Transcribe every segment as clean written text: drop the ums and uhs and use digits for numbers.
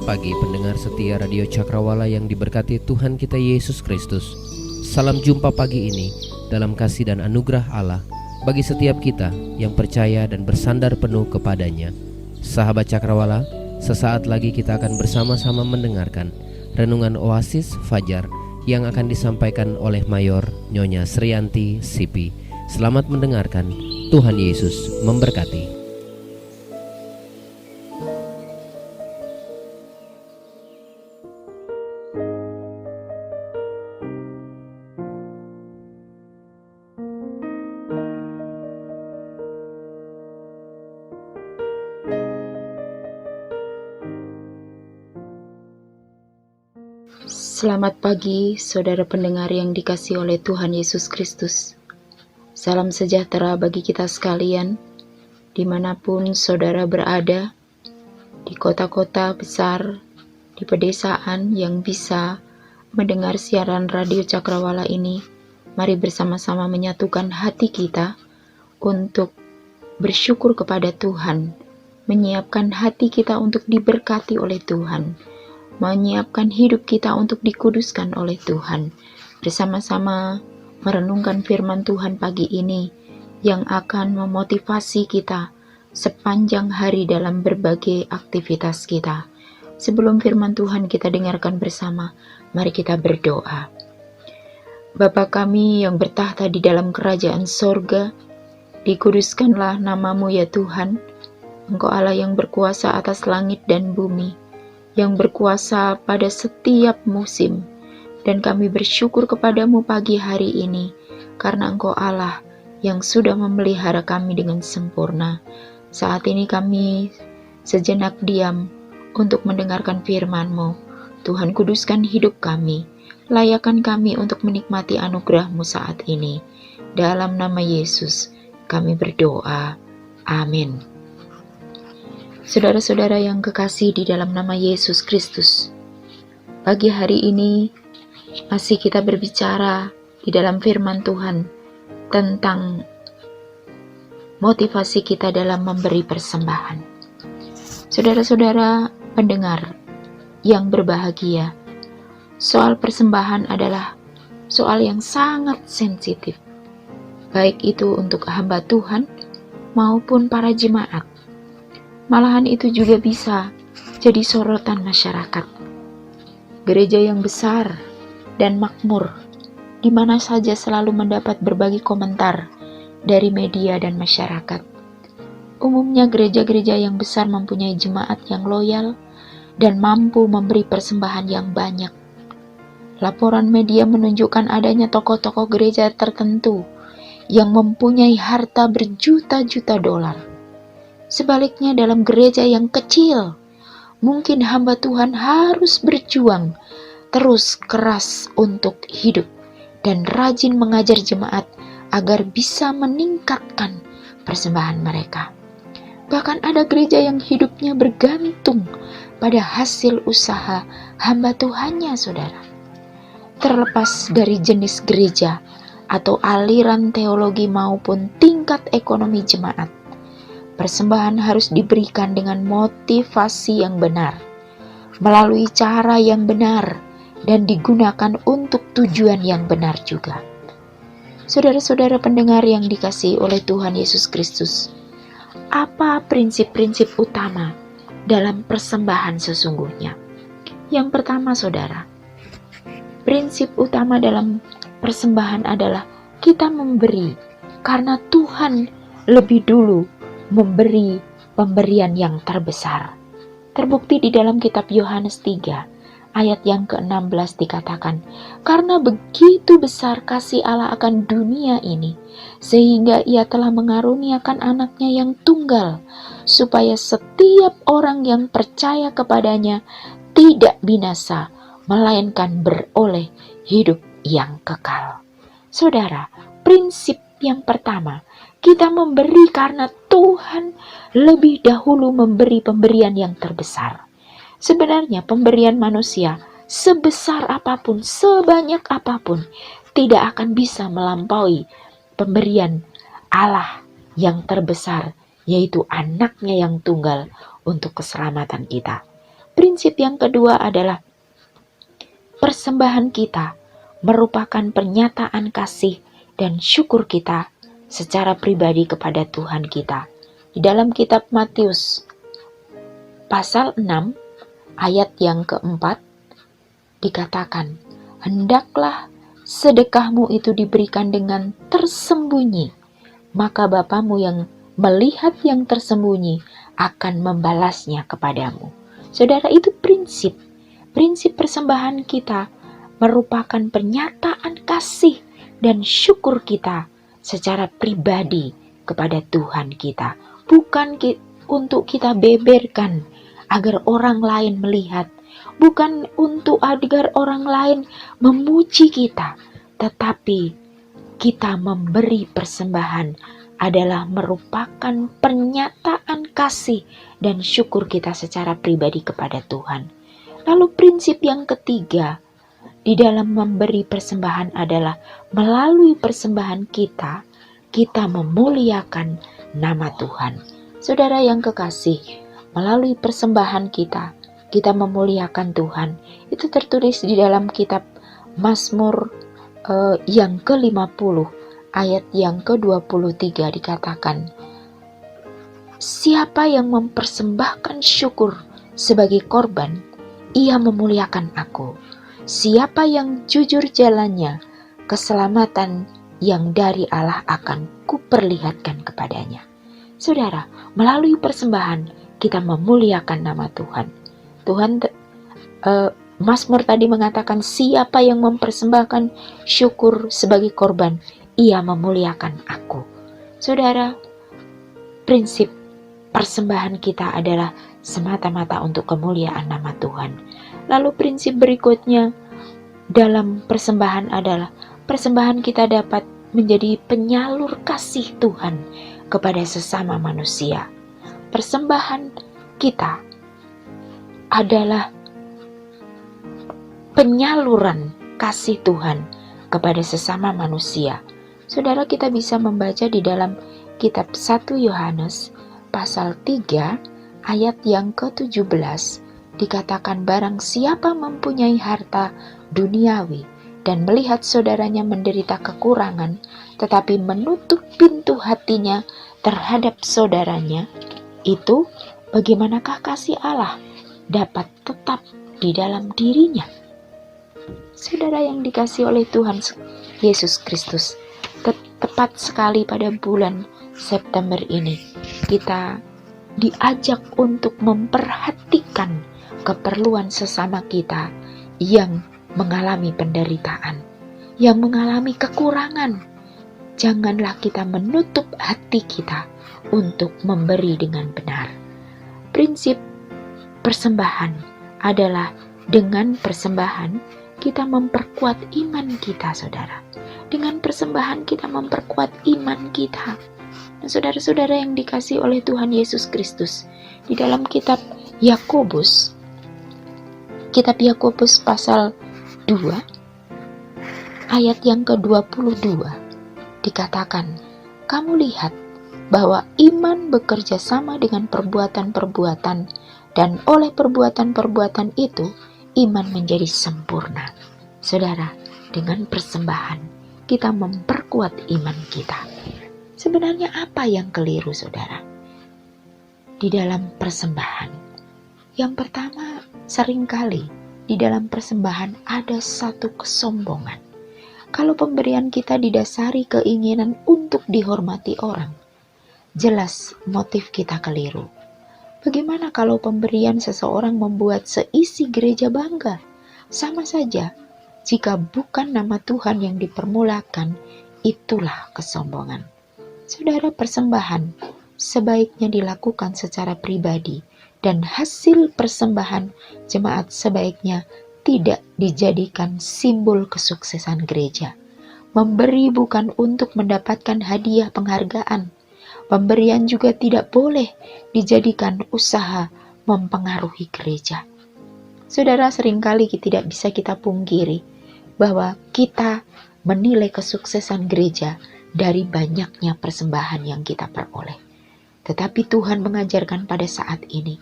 pagi pendengar setia Radio Cakrawala yang diberkati Tuhan kita Yesus Kristus. Salam jumpa pagi ini dalam kasih dan anugerah Allah bagi setiap kita yang percaya dan bersandar penuh kepadanya. Sahabat Cakrawala, sesaat lagi kita akan bersama-sama mendengarkan Renungan Oasis Fajar yang akan disampaikan oleh Mayor Nyonya Srianti Sipi. Selamat mendengarkan, Tuhan Yesus memberkati. Selamat pagi, saudara pendengar yang dikasihi oleh Tuhan Yesus Kristus. Salam sejahtera bagi kita sekalian, dimanapun saudara berada, di kota-kota besar, di pedesaan yang bisa mendengar siaran Radio Cakrawala ini. Mari bersama-sama menyatukan hati kita untuk bersyukur kepada Tuhan, menyiapkan hati kita untuk diberkati oleh Tuhan, menyiapkan hidup kita untuk dikuduskan oleh Tuhan. Bersama-sama merenungkan firman Tuhan pagi ini yang akan memotivasi kita sepanjang hari dalam berbagai aktivitas kita. Sebelum firman Tuhan kita dengarkan bersama, mari kita berdoa. Bapa kami yang bertahta di dalam kerajaan sorga, dikuduskanlah namamu ya Tuhan. Engkau Allah yang berkuasa atas langit dan bumi, yang berkuasa pada setiap musim, dan kami bersyukur kepadamu pagi hari ini, karena Engkau Allah yang sudah memelihara kami dengan sempurna. Saat ini kami sejenak diam untuk mendengarkan firman-Mu. Tuhan, kuduskan hidup kami, layakkan kami untuk menikmati anugerah-Mu saat ini. Dalam nama Yesus kami berdoa, amin. Saudara-saudara yang kekasih di dalam nama Yesus Kristus, pagi hari ini masih kita berbicara di dalam firman Tuhan tentang motivasi kita dalam memberi persembahan. Saudara-saudara pendengar yang berbahagia, soal persembahan adalah soal yang sangat sensitif, baik itu untuk hamba Tuhan maupun para jemaat. Malahan itu juga bisa jadi sorotan masyarakat. Gereja yang besar dan makmur, di mana saja selalu mendapat berbagai komentar dari media dan masyarakat. Umumnya gereja-gereja yang besar mempunyai jemaat yang loyal dan mampu memberi persembahan yang banyak. Laporan media menunjukkan adanya tokoh-tokoh gereja tertentu yang mempunyai harta berjuta-juta dolar. Sebaliknya dalam gereja yang kecil, mungkin hamba Tuhan harus berjuang terus keras untuk hidup dan rajin mengajar jemaat agar bisa meningkatkan persembahan mereka. Bahkan ada gereja yang hidupnya bergantung pada hasil usaha hamba Tuhannya, saudara. Terlepas dari jenis gereja atau aliran teologi maupun tingkat ekonomi jemaat, persembahan harus diberikan dengan motivasi yang benar, melalui cara yang benar, dan digunakan untuk tujuan yang benar juga. Saudara-saudara pendengar yang dikasihi oleh Tuhan Yesus Kristus, apa prinsip-prinsip utama dalam persembahan sesungguhnya? Yang pertama, saudara, prinsip utama dalam persembahan adalah kita memberi karena Tuhan lebih dulu memberi pemberian yang terbesar. Terbukti di dalam kitab Yohanes 3 ayat yang ke-16 dikatakan, karena begitu besar kasih Allah akan dunia ini, sehingga ia telah mengaruniakan anaknya yang tunggal, supaya setiap orang yang percaya kepadanya tidak binasa, melainkan beroleh hidup yang kekal. Saudara, prinsip yang pertama, kita memberi karena Tuhan lebih dahulu memberi pemberian yang terbesar. Sebenarnya pemberian manusia sebesar apapun, sebanyak apapun, tidak akan bisa melampaui pemberian Allah yang terbesar, yaitu anaknya yang tunggal untuk keselamatan kita. prinsip yang kedua adalah persembahan kita merupakan pernyataan kasih dan syukur kita secara pribadi kepada Tuhan kita. Di dalam kitab Matius pasal 6 ayat yang keempat dikatakan, hendaklah sedekahmu itu diberikan dengan tersembunyi, maka Bapamu yang melihat yang tersembunyi akan membalasnya kepadamu. Saudara, itu prinsip persembahan kita merupakan pernyataan kasih dan syukur kita secara pribadi kepada Tuhan kita. Bukan untuk kita beberkan agar orang lain melihat, bukan untuk agar orang lain memuji kita, tetapi kita memberi persembahan adalah merupakan pernyataan kasih dan syukur kita secara pribadi kepada Tuhan. Lalu prinsip yang ketiga di dalam memberi persembahan adalah melalui persembahan kita memuliakan nama Tuhan. Saudara yang kekasih, melalui persembahan kita memuliakan Tuhan. Itu tertulis di dalam kitab Mazmur yang ke-50 ayat yang ke-23 dikatakan, siapa yang mempersembahkan syukur sebagai korban, ia memuliakan aku. Siapa yang jujur jalannya, keselamatan yang dari Allah akan kuperlihatkan kepadanya. Saudara, melalui persembahan kita memuliakan nama Tuhan. Mazmur tadi mengatakan, siapa yang mempersembahkan syukur sebagai korban, ia memuliakan aku. Saudara, prinsip persembahan kita adalah semata-mata untuk kemuliaan nama Tuhan. Lalu prinsip berikutnya dalam persembahan adalah persembahan kita dapat menjadi penyalur kasih Tuhan kepada sesama manusia. Persembahan kita adalah penyaluran kasih Tuhan kepada sesama manusia. Saudara, kita bisa membaca di dalam kitab 1 Yohanes pasal 3 ayat yang ke-17 dikatakan, barang siapa mempunyai harta duniawi dan melihat saudaranya menderita kekurangan tetapi menutup pintu hatinya terhadap saudaranya, itu bagaimanakah kasih Allah dapat tetap di dalam dirinya? Saudara yang dikasihi oleh Tuhan Yesus Kristus, tepat sekali pada bulan September ini kita diajak untuk memperhatikan keperluan sesama kita yang mengalami penderitaan, yang mengalami kekurangan. Janganlah kita menutup hati kita untuk memberi dengan benar. Prinsip persembahan adalah dengan persembahan kita memperkuat iman kita, saudara. Dengan persembahan kita memperkuat iman kita. Nah, saudara-saudara yang dikasihi oleh Tuhan Yesus Kristus, di dalam kitab Yakobus pasal 2 ayat yang ke-22 dikatakan, kamu lihat bahwa iman bekerja sama dengan perbuatan-perbuatan, dan oleh perbuatan-perbuatan itu iman menjadi sempurna. Saudara, dengan persembahan kita memperkuat iman kita. Sebenarnya apa yang keliru, saudara, di dalam persembahan? Yang pertama, seringkali di dalam persembahan ada satu kesombongan. Kalau pemberian kita didasari keinginan untuk dihormati orang, jelas motif kita keliru. Bagaimana kalau pemberian seseorang membuat seisi gereja bangga? Sama saja, jika bukan nama Tuhan yang dipermulakan, itulah kesombongan. Saudara, persembahan sebaiknya dilakukan secara pribadi, dan hasil persembahan jemaat sebaiknya tidak dijadikan simbol kesuksesan gereja. Memberi bukan untuk mendapatkan hadiah penghargaan. Pemberian juga tidak boleh dijadikan usaha mempengaruhi gereja. Saudara, seringkali tidak bisa kita pungkiri bahwa kita menilai kesuksesan gereja dari banyaknya persembahan yang kita peroleh. Tetapi Tuhan mengajarkan pada saat ini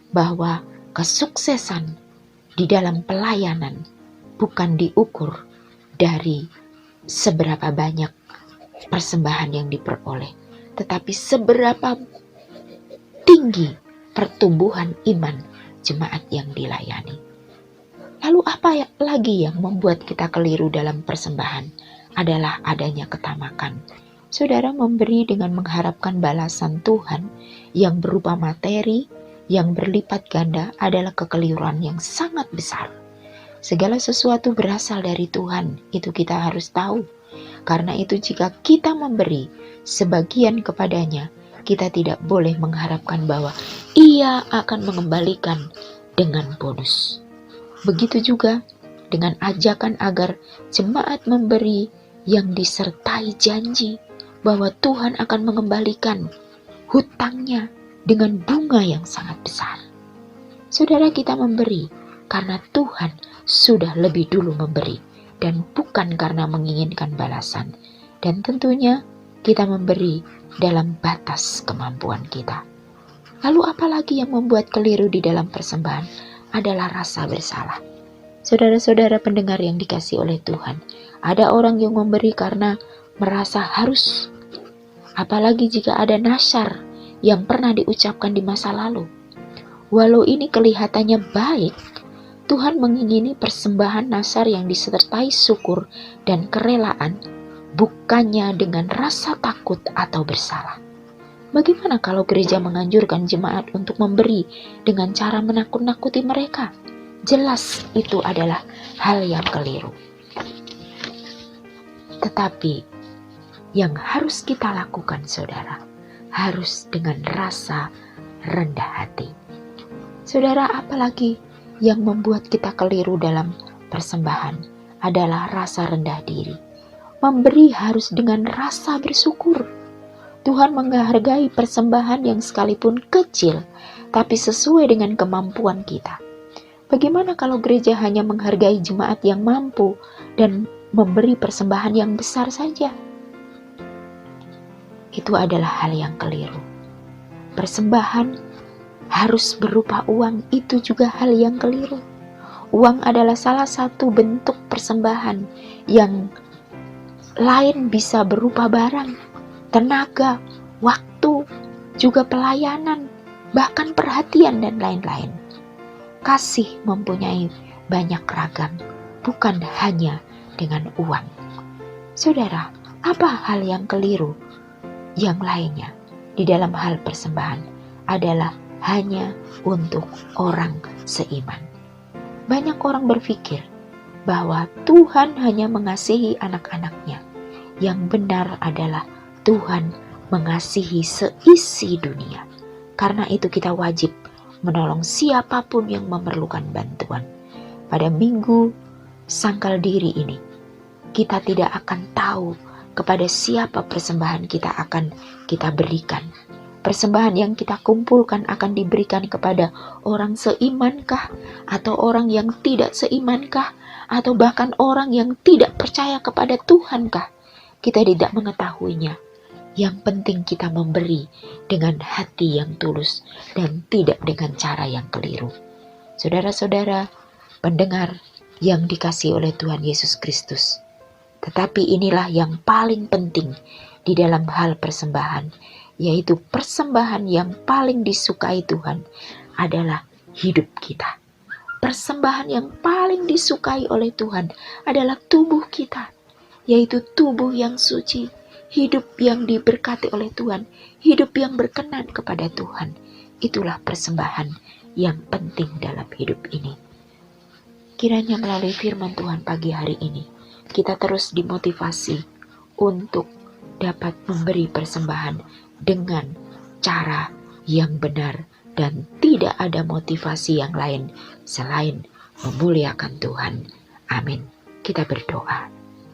bahwa kesuksesan di dalam pelayanan bukan diukur dari seberapa banyak persembahan yang diperoleh, tetapi seberapa tinggi pertumbuhan iman jemaat yang dilayani. Lalu apa lagi yang membuat kita keliru dalam persembahan? Adalah adanya ketamakan. Saudara memberi dengan mengharapkan balasan Tuhan yang berupa materi yang berlipat ganda adalah kekeliruan yang sangat besar. Segala sesuatu berasal dari Tuhan, itu kita harus tahu. Karena itu jika kita memberi sebagian kepadanya, kita tidak boleh mengharapkan bahwa Ia akan mengembalikan dengan bonus. Begitu juga dengan ajakan agar jemaat memberi yang disertai janji bahwa Tuhan akan mengembalikan hutangnya dengan bunga yang sangat besar. Saudara, kita memberi karena Tuhan sudah lebih dulu memberi dan bukan karena menginginkan balasan. Dan tentunya kita memberi dalam batas kemampuan kita. Lalu apalagi yang membuat keliru di dalam persembahan adalah rasa bersalah. Saudara-saudara pendengar yang dikasihi oleh Tuhan, ada orang yang memberi karena merasa harus. Apalagi jika ada nasyar yang pernah diucapkan di masa lalu. Walau ini kelihatannya baik, Tuhan mengingini persembahan nasyar yang disertai syukur dan kerelaan, bukannya dengan rasa takut atau bersalah. Bagaimana kalau gereja menganjurkan jemaat untuk memberi dengan cara menakut-nakuti mereka? Jelas itu adalah hal yang keliru. Tetapi yang harus kita lakukan, saudara, harus dengan rasa rendah hati. Saudara, apalagi yang membuat kita keliru dalam persembahan adalah rasa rendah diri. Memberi harus dengan rasa bersyukur. Tuhan menghargai persembahan yang sekalipun kecil, tapi sesuai dengan kemampuan kita. Bagaimana kalau gereja hanya menghargai jemaat yang mampu dan memberi persembahan yang besar saja? Itu adalah hal yang keliru. Persembahan harus berupa uang, itu juga hal yang keliru. Uang adalah salah satu bentuk persembahan. Yang lain bisa berupa barang, tenaga, waktu, juga pelayanan, bahkan perhatian dan lain-lain. Kasih mempunyai banyak ragam, bukan hanya dengan uang. Saudara, apa hal yang keliru yang lainnya di dalam hal persembahan adalah hanya untuk orang seiman. Banyak orang berpikir bahwa Tuhan hanya mengasihi anak-anaknya. Yang benar adalah Tuhan mengasihi seisi dunia. Karena itu kita wajib menolong siapapun yang memerlukan bantuan. Pada minggu sangkal diri ini, kita tidak akan tahu kepada siapa persembahan kita berikan. Persembahan yang kita kumpulkan akan diberikan kepada orang seimankah, atau orang yang tidak seimankah, atau bahkan orang yang tidak percaya kepada Tuhankah? Kita tidak mengetahuinya. Yang penting kita memberi dengan hati yang tulus dan tidak dengan cara yang keliru. Saudara-saudara pendengar yang dikasihi oleh Tuhan Yesus Kristus, tetapi inilah yang paling penting di dalam hal persembahan, yaitu persembahan yang paling disukai Tuhan adalah hidup kita. Persembahan yang paling disukai oleh Tuhan adalah tubuh kita, yaitu tubuh yang suci, hidup yang diberkati oleh Tuhan, hidup yang berkenan kepada Tuhan. Itulah persembahan yang penting dalam hidup ini. Kiranya melalui firman Tuhan pagi hari ini, kita terus dimotivasi untuk dapat memberi persembahan dengan cara yang benar dan tidak ada motivasi yang lain selain memuliakan Tuhan. Amin. Kita berdoa.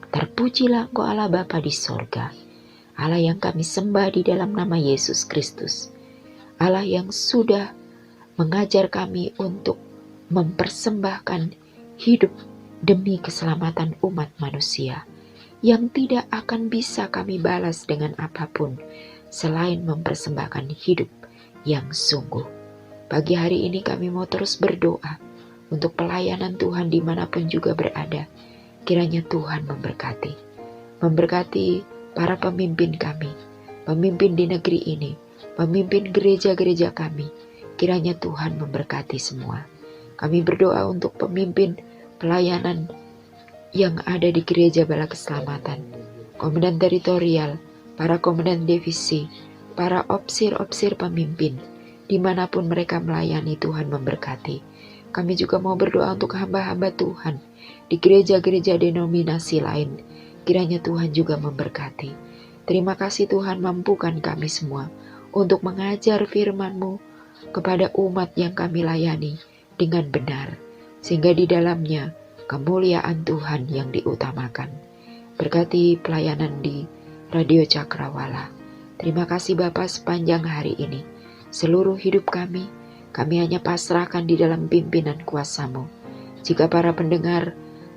Terpujilah Engkau Allah Bapa di sorga, Allah yang kami sembah di dalam nama Yesus Kristus, Allah yang sudah mengajar kami untuk mempersembahkan hidup demi keselamatan umat manusia, yang tidak akan bisa kami balas dengan apapun selain mempersembahkan hidup yang sungguh. Pagi hari ini kami mau terus berdoa untuk pelayanan Tuhan dimanapun juga berada. Kiranya Tuhan memberkati para pemimpin kami, pemimpin di negeri ini, pemimpin gereja-gereja kami. Kiranya Tuhan memberkati semua. Kami berdoa untuk pemimpin pelayanan yang ada di Gereja Bala Keselamatan, komandan teritorial, para komandan divisi, para opsir-opsir pemimpin, dimanapun mereka melayani. Tuhan memberkati. Kami juga mau berdoa untuk hamba-hamba Tuhan di gereja-gereja denominasi lain. Kiranya Tuhan juga memberkati. Terima kasih Tuhan, mampukan kami semua untuk mengajar firman-Mu kepada umat yang kami layani dengan benar, sehingga di dalamnya kemuliaan Tuhan yang diutamakan. Berkati pelayanan di Radio Cakrawala. Terima kasih Bapa sepanjang hari ini. Seluruh hidup kami hanya pasrahkan di dalam pimpinan kuasa-Mu. Jika para pendengar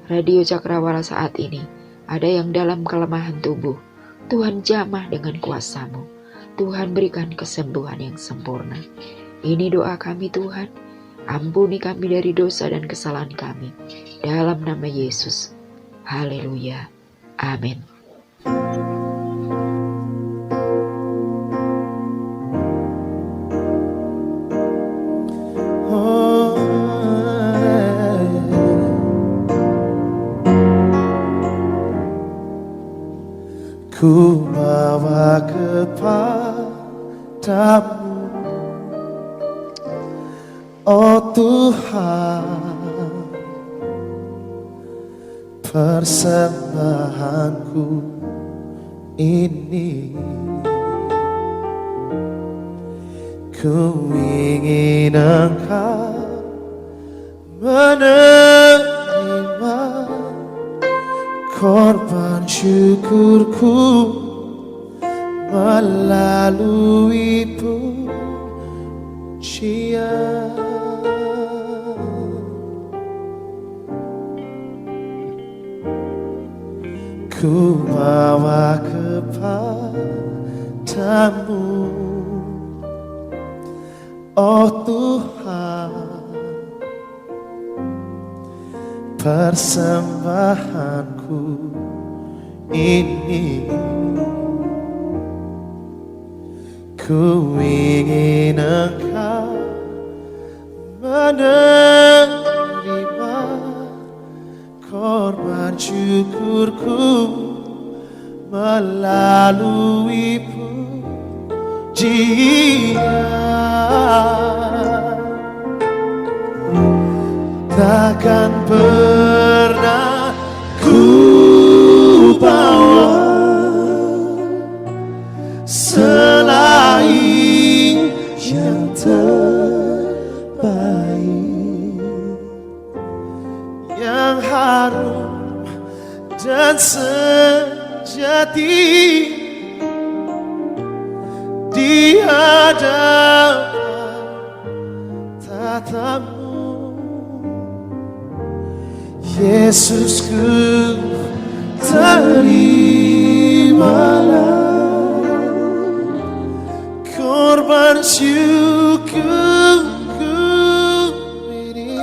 Radio Cakrawala saat ini ada yang dalam kelemahan tubuh, Tuhan jamah dengan kuasa-Mu. Tuhan berikan kesembuhan yang sempurna. Ini doa kami Tuhan. Ampuni kami dari dosa dan kesalahan kami. Dalam nama Yesus. Haleluya. Amin. Ku bawa kepadamu, oh Tuhan, persembahanku ini. Ku ingin Engkau menerima korban syukurku melalui pujian. Ku bawa kepadamu, oh Tuhan, persembahanku ini. Ku ingin Engkau menerima korban syukurku melalui pujian. Takkan pernah ku bawa selain yang terbaik, yang harum dan sejati di hadapan tatamu. Yesusku, terimalah korban syukurku ini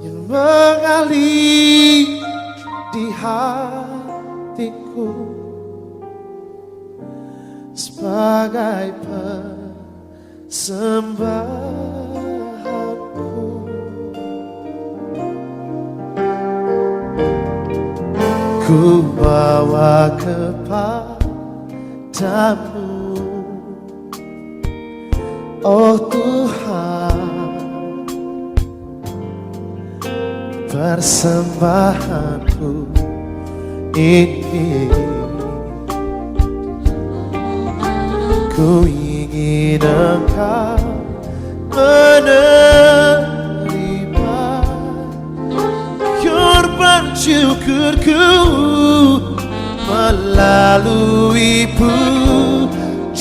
yang mengalir di hatiku sebagai persembahanku. Ku bawa kepadamu, oh Tuhan, persembahanku ini. Ku ingin Engkau menerima korban syukurku melalui pujian.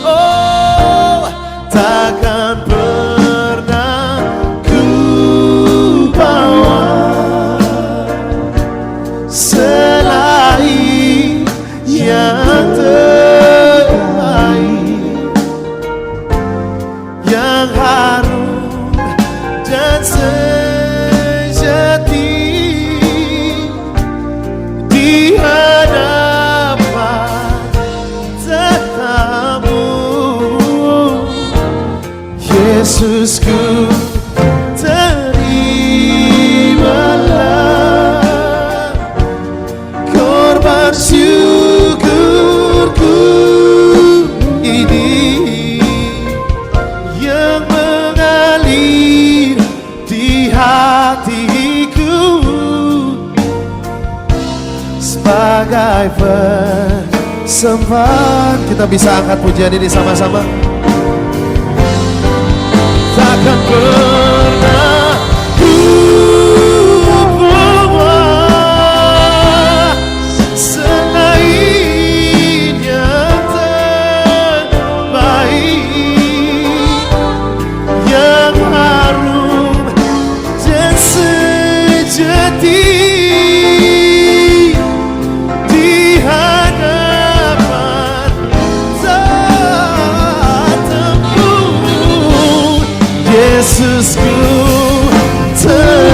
Oh, takkan pernah ku bawa selain yang dan sejati di hadapan tatamu, Yesusku. Terimalah korban syukurku ini yang mengalir di hatiku sebagai persembahan. Kita bisa angkat pujian ini sama-sama. Takkan pernah ku bawa selain yang terbaik, yang harum dan sejati di hadapan tatamu, Yesusku. Terimalah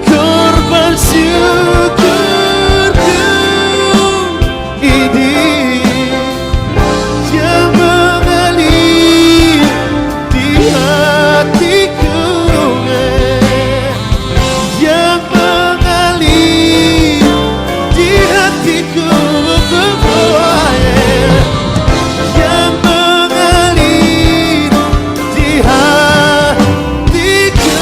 korban syukurku ini yang mengalir di hatiku, yang mengalir di hatiku, yang mengalir di hatiku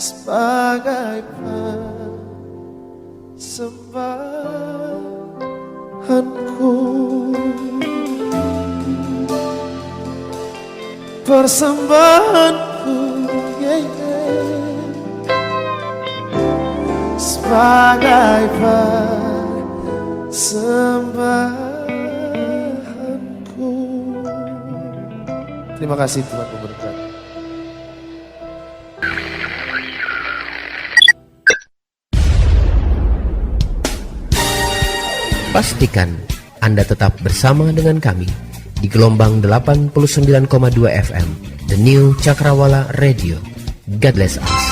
sebagai persembahanku, persembahanku, yeah, yeah. Sebagai persembahanku. Terima kasih Tuhan memberkati. Pastikan Anda tetap bersama dengan kami di gelombang 89,2 FM The New Cakrawala Radio. God bless us.